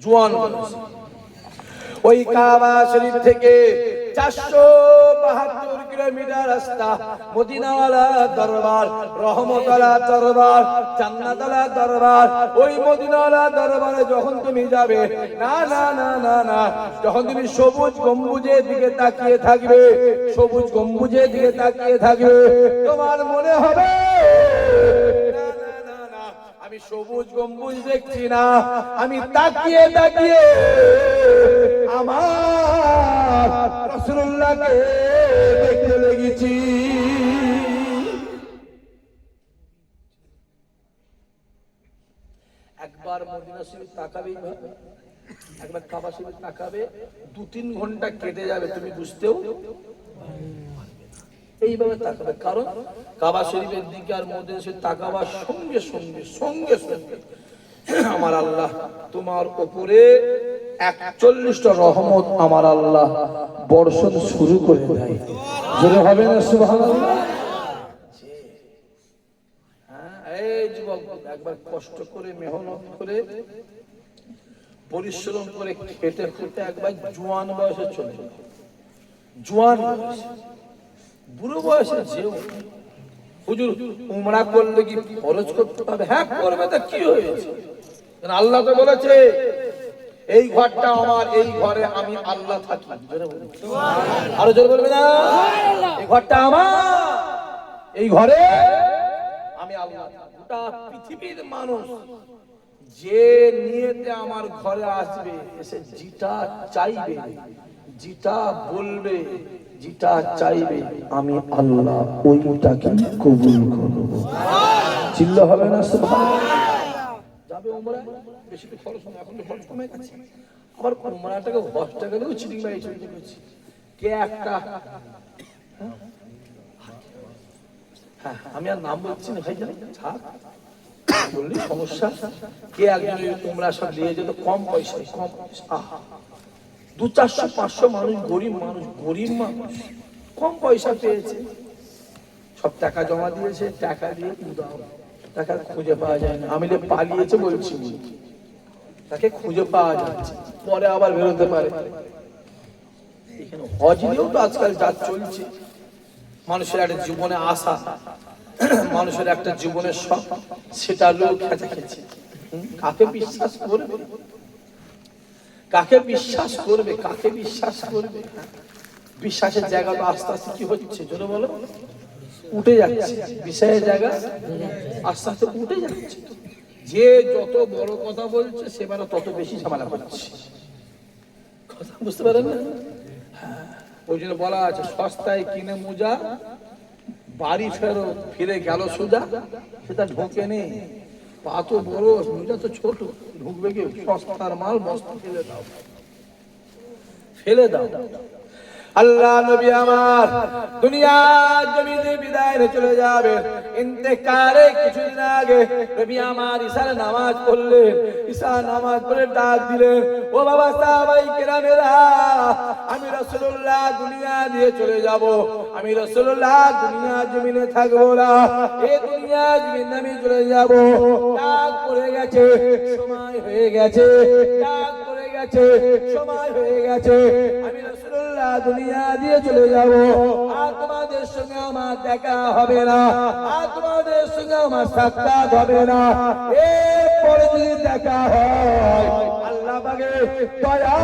জোয়ান ওই কাবা শরীফ থেকে 472 কিলোমিটার রাস্তা মদিনাওয়ালা দরবার, রহমতওয়ালা দরবার, জান্নাতওয়ালা দরবার। ওই মদিনাওয়ালা দরবারে যখন তুমি যাবে, না না না না না, যখন তুমি সবুজ গম্বুজের দিকে তাকিয়ে থাকবে, সবুজ গম্বুজের দিকে তাকিয়ে থাকবে, তোমার মনে হবে আমি সবুজ গম্বুজ দেখছি না, আমি তাকিয়ে তাকিয়ে আমার রাসূলুল্লাহকে দেখতে লেগেছি। একবার মদিনা শরীফ তাকাবে, একবার কাবা শরীফ তাকাবে, 2-3 ঘন্টা কেটে যাবে, তুমি বুঝতেও এইভাবে তাকাবে। কারণ কাবা শরীফের দিকে আর মদিনা শরীফ তাকাবার সঙ্গে সঙ্গে সঙ্গে সঙ্গে আমার আল্লাহ তোমার উপরে 41টা রহমত আমার আল্লাহ বর্ষণ শুরু করে দেয়। জোরে হবে না সুবহানাল্লাহ? এই যুবক, একবার কষ্ট করে মেহনত করে পরিশ্রম করে খেটে খুঁটে একবার জোয়ান বয়সে চলে যাবে। জোয়ান বুড়ো বয়সে যেও হুজুর উমরা করলে কি খরচ করতে হবে? হ্যাঁ করবে, তা কি হয়েছে? আল্লাহ তো বলেছে এই ঘরটা আমার, এই ঘরে আমি আল্লাহ থাকি। আরো জোরে বলবে না? এই ঘরটা আমার, এই ঘরে আমি আল্লাহ। গোটা পৃথিবীর মানুষ যে নিয়তে আমার ঘরে আসবে, এসে যেটা চাইবে, যেটা বলবে, যেটা চাইবে, আমি আল্লাহ ওইটাকে কবুল করব। চিল্লা হবে না সুবহানাল্লাহ? যাবে উমরা, বেশি তো খরচ না, এখন তো খরচ কমে গেছে। আবার উমরাটাকে হজটা গেলেও চিটিং বাই চিটিং করছি। কে একটা, হ্যাঁ আমি আর নাম বলছি না ভাই, জানি ছাড় বললি সমস্যা। কে একজন উমরা সব দিয়ে যেত কম পয়সায়, কম পয়সা, 200-400 মানুষ, গরিব মানুষ, গরিব মানুষ কম পয়সা পেয়েছে, সব টাকা জমা দিয়েছে, টাকা দিয়ে টাকা খুঁজে পাওয়া যায় না। আমি পালিয়েছে বলছি, তাকে খুঁজে পাওয়া যাচ্ছে, পরে আবার বেরোতে পারে। এখানে হজ নিয়েও তো আজকাল যা চলছে, মানুষের একটা জীবনে আশা, মানুষের একটা জীবনের শখ, সেটা লোক খেঁচেছে। কাকে বিশ্বাস করবে? কাকে বিশ্বাস করবে? কাকে বিশ্বাস করবে? বিশ্বাসের জায়গাটা আস্তে আস্তে কি হচ্ছে জোরে বলো, উঠে যাচ্ছে। বিশ্বাসের জায়গা আস্তে আস্তে উঠে যাচ্ছে। যে যত বড় কথা বলছে সেবার তত বেশি ঝামেলা করছে। কথা বুঝতে পারেন না? ওই জন্য বলা আছে, সস্তায় কিনে মোজা, বাড়ি ফিরে গেল সোজা। সেটা ঢোকে নেই, পা তো বড়, মোজা তো ছোট, ঢুকবে কি? সস্তার মাল বস্তা ফেলে দাও, ফেলে দাও। আল্লাহ নবী আমার দুনিয়ার জমিনে বিদায় নিয়ে চলে যাবে, ইন্তেকালের কিছুদিন আগে নবী আমার ইশার নামাজ পড়লেন। ইশার নামাজ পড়ে ডাক দিলেন, ও বাবা সাহাবায়ে কেরামেরা, আমি রাসূলুল্লাহ দুনিয়া দিয়ে চলে যাব, আমি রাসূলুল্লাহ দুনিয়ার জমিনে থাকবো না, এই দুনিয়ার জমিনে আমি চলে যাব। ডাক পড়ে গেছে, সময় হয়ে গেছে, ডাক পড়ে গেছে, সময় হয়ে গেছে, আমি রাসূলুল্লাহ দুনিয়া দিয়ে চলে যাব, আর তোমাদের সঙ্গে আমার দেখা হবে না, আর তোমাদের সঙ্গে আমার সাক্ষাৎ হবে না। এরপরে যদি দেখা হয়, আল্লাহ পাকের দয়া,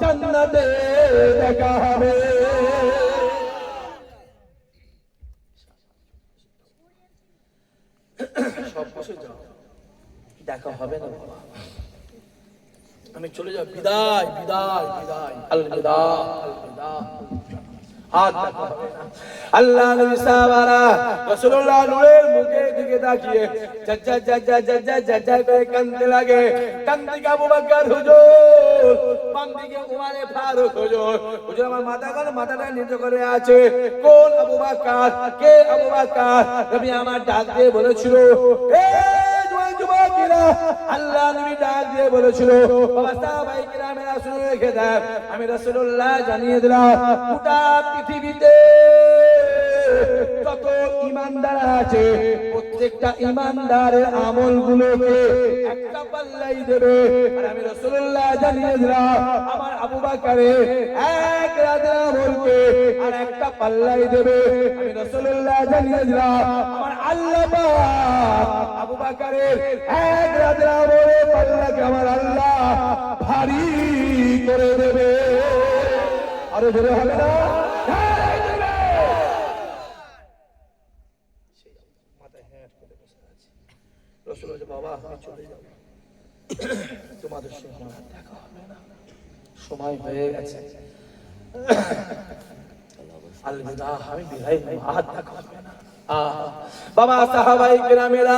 জান্নাতে দেখা হবে। সব বসে যাও, দেখা হবে না বাবা, আমি চলে যাব, বিদায় বিদায় বিদায়, আলবিদা আলবিদা। আল্লাহ নবী সাহাবারা রাসূলুল্লাহ নূরের মুখের দিকে তাকিয়ে জাজ্জা জাজ্জা জাজ্জা জাজ্জা করে কাঁদতে লাগে। কাঁদতে আবু বকর হুজুর, বাম দিকে উমরে ফারুক হুজুর। হুজুর আমার মাথাটা নিচু করে আছে। কোন আবু বকর? কে আবু বকর? নবী আমার ডাক দিয়ে বলেছিল, আল্লাহ নবী ডাক দিয়ে বলেছিল, বাবা সাহাবায়ে কেরামেরা শুনে রেখে দেন, আমি রাসূলুল্লাহ জানিয়ে দিলাম, গোটা পৃথিবীতে যত ইমানদার আছে প্রত্যেকটা ইমানদারের আমলগুলোকে একটা পাল্লাই দেবে। আর আমি রাসূলুল্লাহ জানিয়ে দিলাম আমার আবু বকরের এক রাতের আমলকে আর একটা পাল্লাই দেবে। আমি রাসূলুল্লাহ জানিয়ে দিলাম আমার আল্লাহ পাক আবু বকরের এক রাতের আমলের পাল্লাকে আমার আল্লাহ ভারী করে দেবে। আরে বেরে হবে না বাবা, আমি চলে যাব, তোমাদের সঙ্গে আমার দেখা হবে না, সময় হয়ে গেছে, আলবিদা, আমি বিদায়, আর দেখা হবে না। বাবা সাহাবাই কেরামেরা,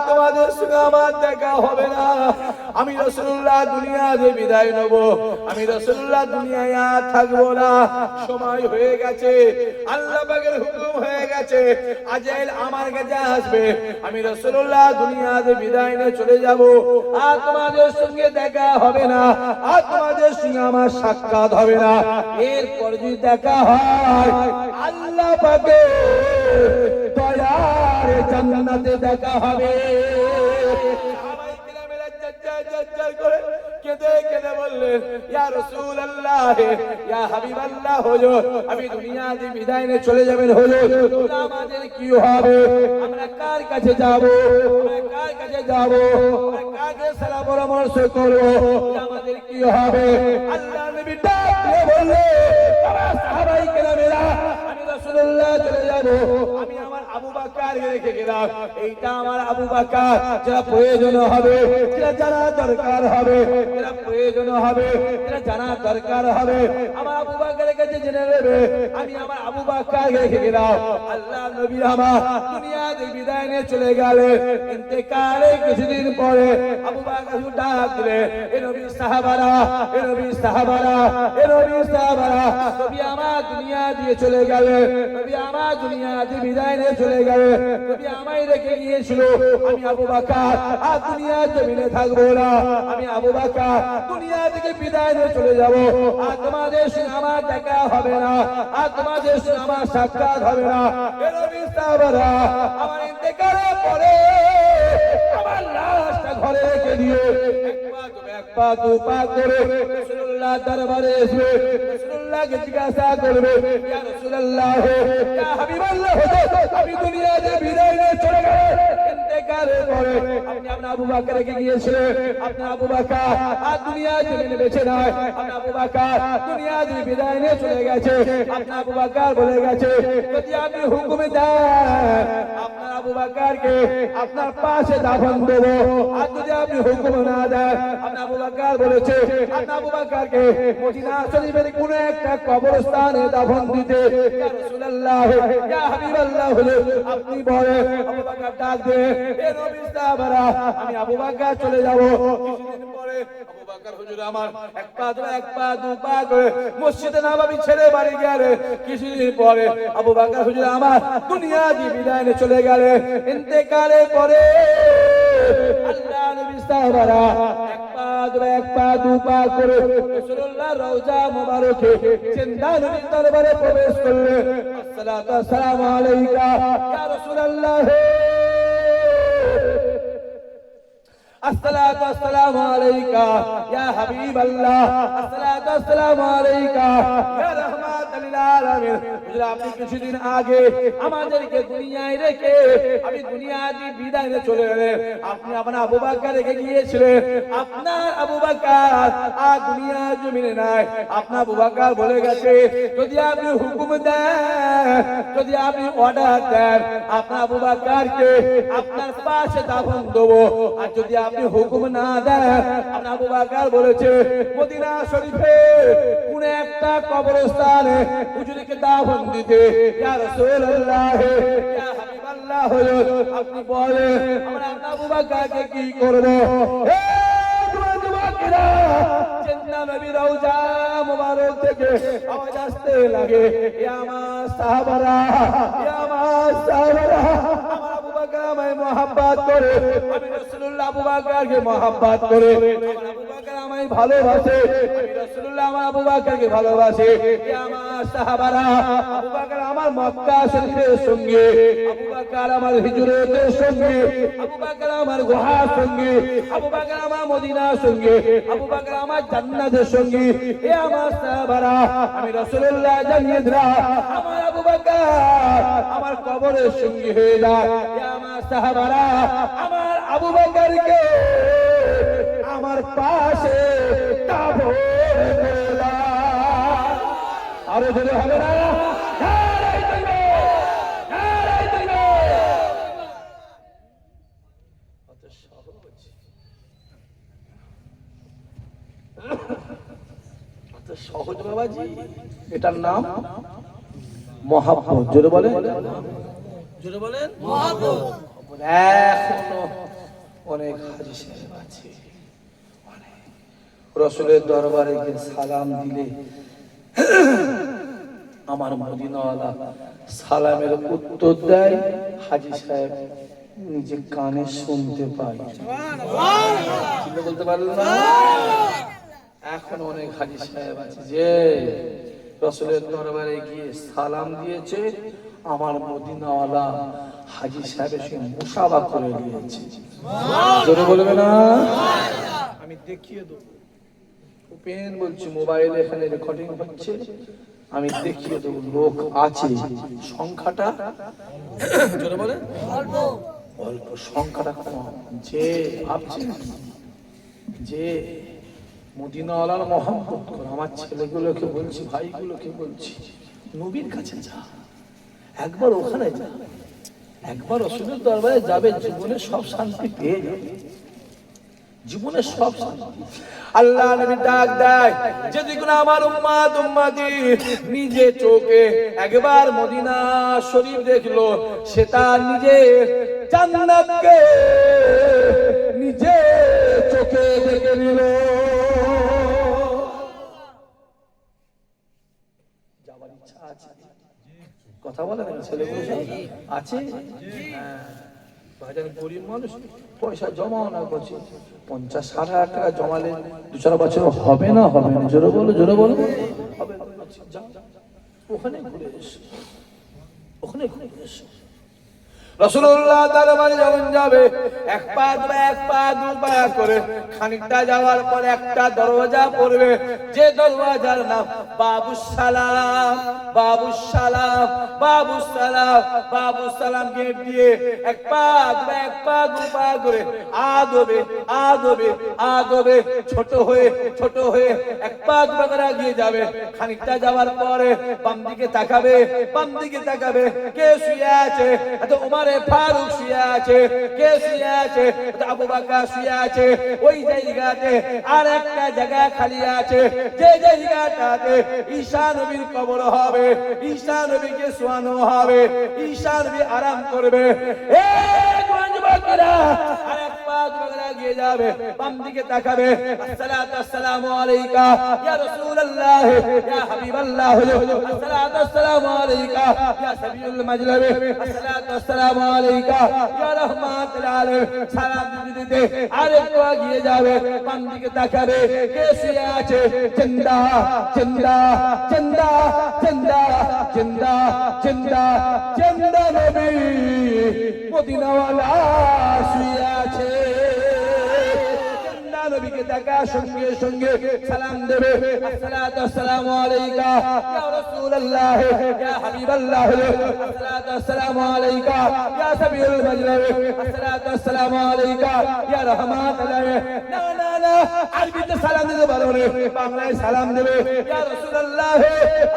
তোমাদের সঙ্গে আমার দেখা হবে না। আমি রাসূলুল্লাহ দুনিয়াতে বিদায় নেব, আমি রাসূলুল্লাহ দুনিয়ায় আর থাকবো না। সময় হয়ে গেছে, আল্লাহ পাকের হুকুম হয়ে গেছে, আজরাইল আমার কাছে আসবে, আমি রাসূলুল্লাহ দুনিয়াতে বিদায় নিয়ে চলে যাব। আর তোমাদের সঙ্গে দেখা হবে না, আর তোমাদের সঙ্গে আমার সাক্ষাৎ হবে না। এরপর যদি দেখা হয় আল্লাহ পাকের দয়ার জান্নাতে দেখা হবে। সাহাবায়ে কেরামেরা জাজ্জার করে কেঁদে কেঁদে বললেন, ইয়া রাসূলুল্লাহ, ইয়া হাবিবাল্লাহ, হুজুর আমি দুনিয়াতে বিদায় নিয়ে চলে যাবেন, হুজুর আমাদের কি হবে? আমরা কার কাছে যাব? আমরা কার কাছে যাব? আমরা কাকে সালাম পরামর্শ করব? আমাদের কি হবে? আল্লাহ নবী ডাক দিয়ে বললেন, বাবা সাহাবায়ে কেরামেরা, আমি রাসূলুল্লাহ চলে যাব, আমি আমার আবু বকর রেখে গেলাম, এইটা আমার আবু বকর যারা প্রয়োজন হবে, যারা জানা দরকার হবে, যারা প্রয়োজন হবে, যারা জানা দরকার হবে, আমার আবু বকরের কাছে জেনে নেবে। আমি আমার আবু বকর রেখে গেলাম। আল্লাহ নবী আমার দুনিয়া থেকে বিদায় নিয়ে চলে গেলেন। ইন্তেকালে কিছুদিন পরে আবু বকর ডাক দিলেন, এ নবী সাহাবারা, এ নবী সাহাবারা, এ নবী সাহাবারা, নবী আমার দুনিয়া দিয়ে চলে গেলেন, নবী আমার দুনিয়া দিয়ে বিদায় নিয়ে চলে গেলেন, নবী আমায় রেখে গিয়েছিল। আমি আবু বকর আর দুনিয়া জমিনে থাকবো না, আমি আবু বকর দুনিয়া থেকে বিদায় নিয়ে চলে যাব। আর তোমাদের সঙ্গে আমার দেখা হবে না, আর তোমাদের সঙ্গে আমার সাক্ষাৎ হবে না। এ নবী সাহাবারা, আমার ইন্তেকালের পরে আমার লাশটা ঘরে রেখে দিয়ে এক পা দু পা করে রাসূলুল্লাহ দরবারে আসবে, রাসূলুল্লাহকে জিজ্ঞাসা করবে, ইয়া রাসূলুল্লাহ, ইয়া হাবিবাল্লাহ, আমি দুনিয়াতে বিদায় নিয়ে চলে গেলাম। ইন্তেকালের পরে আপনি আপনার আবু বকরকে গিয়েছিলেন, আপনার আবু বকর আর দুনিয়া জমিনে বেঁচে নাই, আপনার আবু বকর দুনিয়া থেকে বিদায় নিয়ে চলে গেছে। আপনার আবু বকর বলে গেছে, যদি আপনি হুকুম দেন আপনার আবু বকরকে আপনার পাশে দাফন দেব, আর যদি আপনি হুকুম না দেন, আপনার আবু বকর বলেছে আপনার আবু বকরকে মদিনা শরীফের কোন একটা কবরস্থানে দাফন দিতে। ইয়া রাসূলুল্লাহ, ইয়া হাবিবাল্লাহ, আপনি বলেন। আবু বকর ডাক দিয়ে, এ নবী সাহাবারা, আমি আবু বকর চলে যাব। কিছুদিন পরে আবু বকর হুজুর আমার এক পা দু পা করে মসজিদে নববী ছেড়ে বাড়ি গেলেন। কিছুদিন পরে আবু বকর হুজুর আমার দুনিয়া দিয়ে বিদায় নিয়ে চলে গেলেন। ইন্তেকালের পরে আল্লাহ নবী সাহাবারা এক পা দু পা করে রাসূলুল্লাহর রওজা মুবারকে জিন্দা নবীর দরবারে প্রবেশ করলেন। আসসালাতু আসসালামু আলাইকা ইয়া রাসূলুল্লাহ, আসসালাতু আসসালামু আলাইকা ইয়া হাবিবাল্লাহ, আসসালাতু আসসালামু আলাইকা ইয়া রাহমাতাল লিল আলামিন। হুজুর আপনি কিছুদিন আগে আমাদেরকে দুনিয়ায় রেখে আমি দুনিয়া দিয়ে বিদায় নিয়ে চলে গেলেন। আপনি আপনার আবু বকর রেখে গিয়েছিলেন, আপনার আবু বকর আর দুনিয়া জমিনে নাই। আপনার আবু বকর বলে গেছে, যদি আপনি হুকুম দেন, যদি আপনি অর্ডার দেন, আপনার আবু বকরকে আপনার পাশে দাফন দেবো। আর যদি আপনি হুকুম না দেন, আপনার আবু বকর বলেছে মদিনা শরীফে কোন একটা কবরস্থানে হুজুরকে দাফন দিতে। ইয়া রাসূলুল্লাহ, ইয়া হাবিবাল্লাহ, আপনি বলেন আমরা আবু বকরকে কি করব? হে যুবকেরা, জিন্দা নবীর রওজা মুবারক থেকে আওয়াজ আসতে লাগে, ইয়া আমার সাহাবারা, ইয়া আমার সাহাবারা, আমার আবু বকর আমায় মহব্বত করে, আমি রাসূলুল্লাহ আবু বকরকে মহব্বত করে, আমার আবু বকর আমায় ভালোবাসে, আমি রাসূলুল্লাহ আমার আবু বকরকে ভালোবাসে। এ আমার সাহাবারা, আবু বকর আমার মক্কা শরীফের সঙ্গে, আবু বকর আমার হিজরতের সঙ্গে, আবু বকর আমার গুহার সঙ্গে, আবু বকর আমার মদিনার সঙ্গে, আবু বকর আমার জান্নাতের সঙ্গে। এ আমার সাহাবারা, আমি রাসূলুল্লাহ জানিয়ে দিলাম আমার আবু বকর আমার কবরের সঙ্গী হয়ে যায়। এ আমার সাহাবারা, আমার আবু বকরকে আমার পাশে কবর করে দাও। আরো জোরে হবে না? নারায়ে তাকবীর, নারায়ে তাকবীর। কত সহজ, কত সহজ বাবাজি। এটার নাম মহব্বত। জোরে বলেন, জোরে বলেন মহব্বত। এখনো অনেক হাজী সাহেব আছে, রাসূলের দরবারে গিয়ে সালাম দিলে আমার মদিনাওয়ালা সালামের উত্তর দেয়, হাজী সাহেব নিজে কানে শুনতে পাই। সুবহানাল্লাহ বলতে পারলেন না? এখন অনেক হাজী সাহেব আছে যে রাসূলের দরবারে গিয়ে সালাম দিয়েছে, আমার মদিনাওয়ালা হাজী সাহেবের সঙ্গে মুসাফা করে নিয়েছে। জোরে বলবে না? আমি দেখিয়ে দেবো। ওপেন বলছি, মোবাইলে এখানে রেকর্ডিং হচ্ছে, আমি দেখিয়ে দেবো। লোক আছে, সংখ্যাটা জোরে বলে অল্প, অল্প সংখ্যাটা কম। যে ভাবছেন যে মদিনাওয়ালার মহব্বত করে, আমার ছেলেগুলোকে বলছি, ভাইগুলোকে বলছি, নবীর কাছে যা, একবার ওখানে যা, একবার রাসূলের দরবারে যাবে, জীবনে সব শান্তি পেয়ে যাবে, জীবনে সব শান্তি। আল্লাহ নবী ডাক দেয়, যদি কোন আমার উম্মত উম্মতি নিজে চোখে একবার মদিনা শরীফ দেখলো, সে তার নিজে জান্নাতকে নিজে চোখে দেখে নিল। যাবার ইচ্ছা আছে? কথা বলে না ছেলেগুলো আছে? ভাইজান গরিব মানুষ, পয়সা জমাও না করছে, 50-60 টাকা জমালে 2-4 বছর হবে না? হবে না? জোরে বলো, জোরে বলো। হবে, ওখানে ঘুরে এসো, ওখানে ঘুরে এসো। রাসূলুল্লাহ দরবারে যখন যাবে, এক পা দু পা করে খানিকটা যাওয়ার পর একটা দরজা পড়বে, যে দরজার নাম বাবুস সালাম। বাবুস সালাম, বাবুস সালাম, বাবুস সালাম গেট দিয়ে এক পা দু পা করে আদবে আদবে আদবে ছোট হয়ে এক পা দু পা করে এগিয়ে যাবে। খানিকটা যাওয়ার পরে বাম দিকে তাকাবে, বাম দিকে তাকাবে, কে শুয়ে আছে? এত উমারে ফারুক শুয়ে আছে। কে শুয়ে আছে? আবু বকর শুয়ে আছে। ওই জায়গাতে আর একটা জায়গা খালি আছে, যে জায়গাটাতে ঈসা নবীর কবর হবে, ঈসা নবীকে শোয়ানো হবে, ঈসা নবী আরাম করবে। এক যুবকেরা আর এক পা যুবকেরা এগিয়ে যাবে, বাম দিকে তাকাবে, আসসালাতু আসসালামু আলাইকা ইয়া রাসূলুল্লাহ ইয়া হাবিবাল্লাহ, আসসালাতু আসসালামু আলাইকা ইয়া সাবিউল মাজলাব, আসসালাতু আসসালামু আলাইকা ইয়া রাহমাতুল আলামিন। সালাম দিতে আরেকটু এগিয়ে যাবে, বাম দিকে তাকাবে, কে শুয়ে আছে? জিন্দা জিন্দা জিন্দা জিন্দা জিন্দা জিন্দা জিন্দা নবী মদিনাওয়ালা শুয়ে আছে। নবীকে দেখা সঙ্গে সঙ্গে সালাম দেবে, আসসালাতু আসসালামু আলাইকা ইয়া রাসূলুল্লাহ ইয়া হাবিবাল্লাহ, আসসালাতু আসসালামু আলাইকা ইয়া সাবিউল মাজলাব, আসসালাতু আসসালামু আলাইকা ইয়া রাহমাতুল আলামিন। না না না, আরবিতে সালাম দিতে পারো না, বাংলায় সালাম দেবে। ইয়া রাসূলুল্লাহ,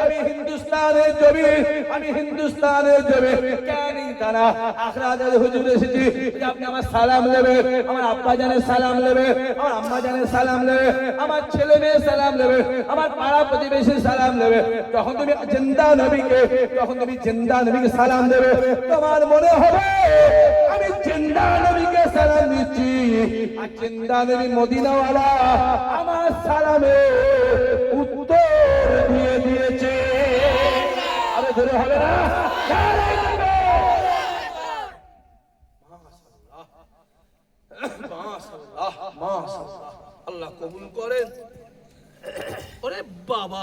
আমি হিন্দুস্তানের জমিন, আমি হিন্দুস্তানের জমিন, কেন তারা আখরাতের হুজুর এসেছি, আপনি আমার সালাম নেবে, আমার আব্বা জানের সালাম নেবে, আমার আম্মা জানের সালাম নেবে, আমার ছেলে মেয়ে সালাম নেবে, আমার পাড়া প্রতিবেশী সালাম নেবে। যখন তুমি জিন্দা নবীকে সালাম দেবে, তোমার মনে হবে আমি জিন্দা নবীকে সালাম দিচ্ছি, আর জিন্দা নবী মদিনাওয়ালা আমার সালামে উত্তর দিয়ে দিয়েছে। আরে ধরে হবে না? আল্লাহ কবুল করেন। ওরে বাবা,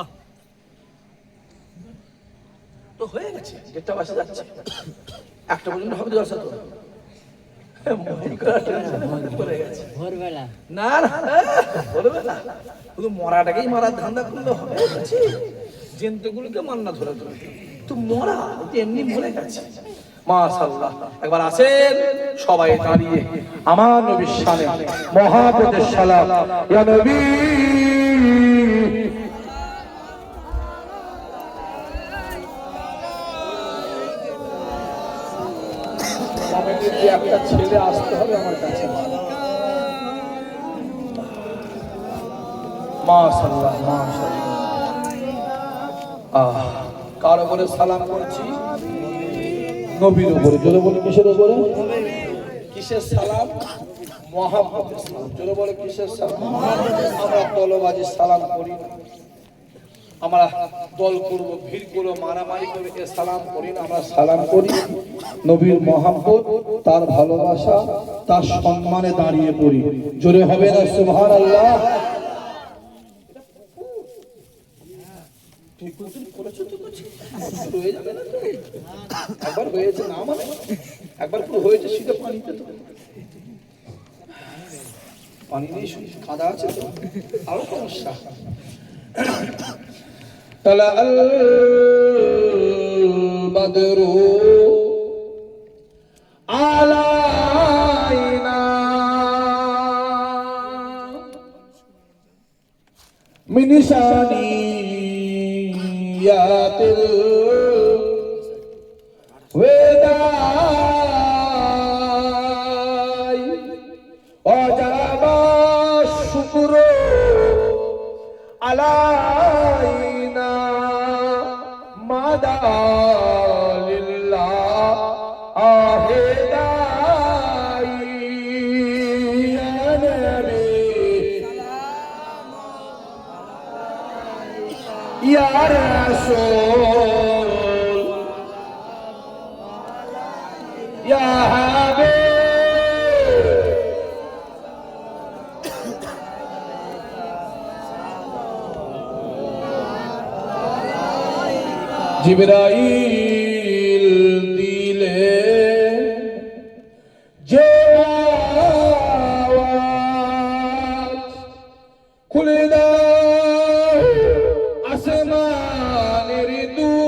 তো হয়ে গেছে, 1:30 বাজে যাচ্ছে, 1টা পর্যন্ত হবে জলসা তো। ভোরবেলা না না, ভোরবেলা শুধু মরাটাকেই মারার ধান্দা করলে হবে? জেন্তুগুলোকে মান্না ধরে ধরে তো মরা এমনি মরে গেছে। মাশাআল্লাহ, একবার আসেন সবাই দাঁড়িয়ে আমার নবীর শানে মহাপ্রদের সালাম। ইয়া নবী, একটা ছেলে আসতে হবে আমার কাছে। মাশাআল্লাহ মাশাআল্লাহ। কার উপরে সালাম করছি? নবীর উপরে। জোরে বলে কিসের উপরে? কিসের সালাম? মুহাম্মদের সালাম। জোরে বলে কিসের সালাম? আমরা দলবাজি সালাম করি না, আমরা দল করব, ভিড় করব, মারামারি করে এ সালাম করি না। আমরা সালাম করি নবীর মহব্বত, তার ভালোবাসা, তার সম্মানে দাঁড়িয়ে পড়ি। জোরে হবে না সুবহানাল্লাহ? একবার হয়েছে না, মানে একবার পুরো হয়েছে শীতে পানিতে, তো পানি নেই, কাদা আছে, তো আরো সমস্যা। طلع البدر علينا من ثنيات الوداع وجب الشكر علينا مدى لله داعي يا نبي يا رسول يا حبيب জিবরাইল দিলে যে আওয়াজ, খুলে দাও আসমানের দুয়ার,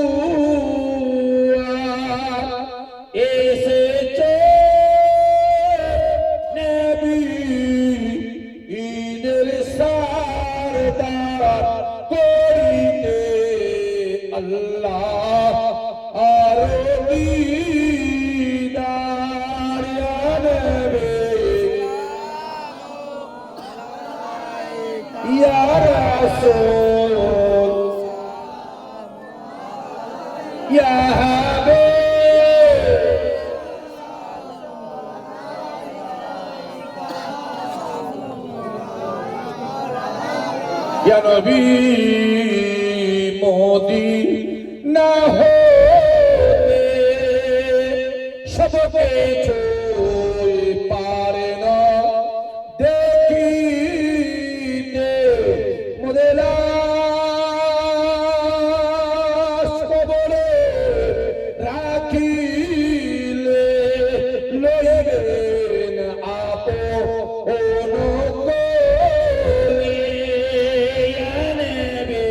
এসেছে নবী ঈদের সরদার করিতে আল্লাহ আর দিদার। ইয়া নবী ইয়া রাসূল ইয়া হাবিব ইয়া নবী মদিনা হতে সবকে ছুঁই পারে না দেখিতে, মোদের লাশ কবরে রাখিলে লইবেন আপন করে। ইয়া নবী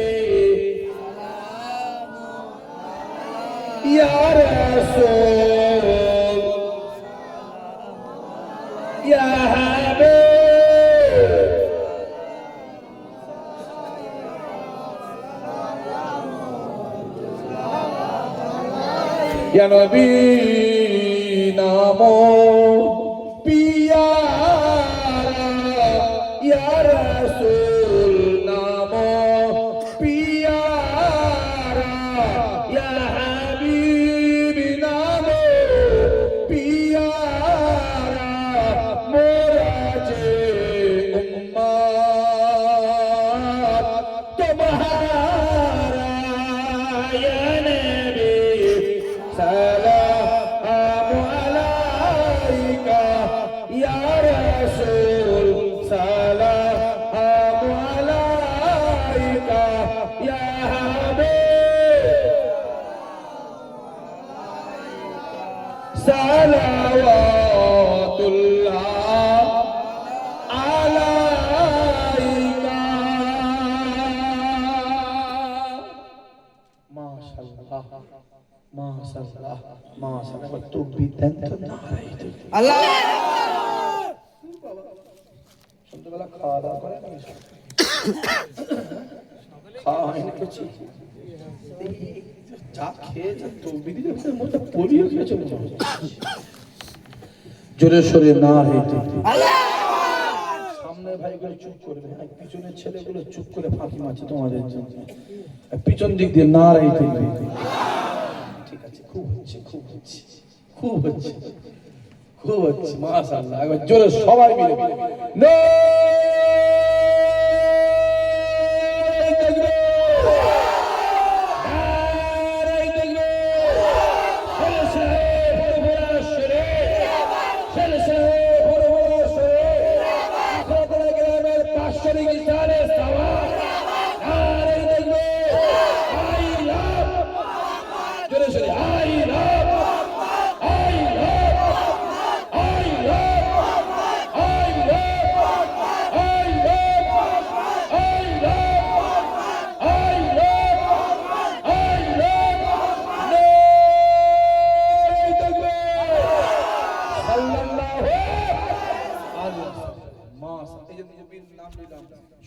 ইয়া রাসূল ইয়া হাবিব ইয়া নবী নাম পিয়ারা, ইয়া রাসূল নাম পিয়ারা, ইয়া হাবিব নাম পিয়ারা, মোরা যে উম্মত তোমারা। ইয়া নবী সালামু আলাইকা, ইয়া রাসূল সালামু সালাওয়াতুল্লাহ আলাইকা। মাশাআল্লাহ মাশাআল্লাহ মাশাআল্লাহ। তাকবীর দেন তো নারায়ে তাকবীর। আল্লাহ সন্ধ্যাবেলা খাওয়া দাওয়া করে না? খাওয়া হয়নি কিছু? চা খেয়েছে তো বিদির মধ্যে পড়িয়ে খেয়েছে। জোরে সরে না হইতে সামনে ভাইগুলো চুপ করবে, পিছনের ছেলেগুলো চুপ করে ফাঁকি মারছে তোমাদের জন্য। পিছন দিক দিয়ে না হইতে। ঠিক আছে, খুব হচ্ছে খুব হচ্ছে খুব হচ্ছে খুব হচ্ছে। মাশাআল্লাহ, একবার জোরে সবাই মিলে না।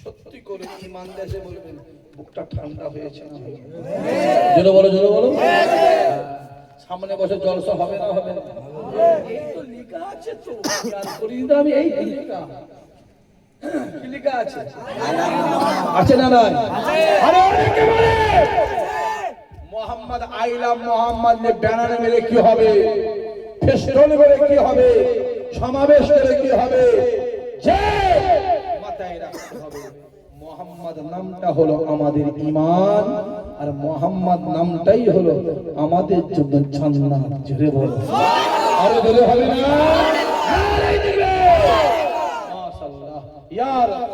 সত্যি করে ঈমান দেশে বলবেন, বুকটা ঠান্ডা হয়েছে না? জোরে বলো জোরে বলো। সামনে বসে জলসা হবে না হবে না? এই তো লেখা আছে তো, আর করি তো আমি। এই তো লেখা, কি লেখা আছে? আছে না নাই? আরে অনেকে বলে মোহাম্মদ আইলাম, মোহাম্মদ নে ব্যানার মেরে কি হবে, ফেস্টুন মেরে কি হবে, সমাবেশ করে কি হবে? যে মাথায় রাখতে হবে মোহাম্মদ নামটা হলো আমাদের ঈমান, আর মোহাম্মদ নামটাই হলো আমাদের জন্য জান্নাত। জোরে বলো, আরে বলে হবে না? আরে দিবে মাশাআল্লাহ ইয়া রাব।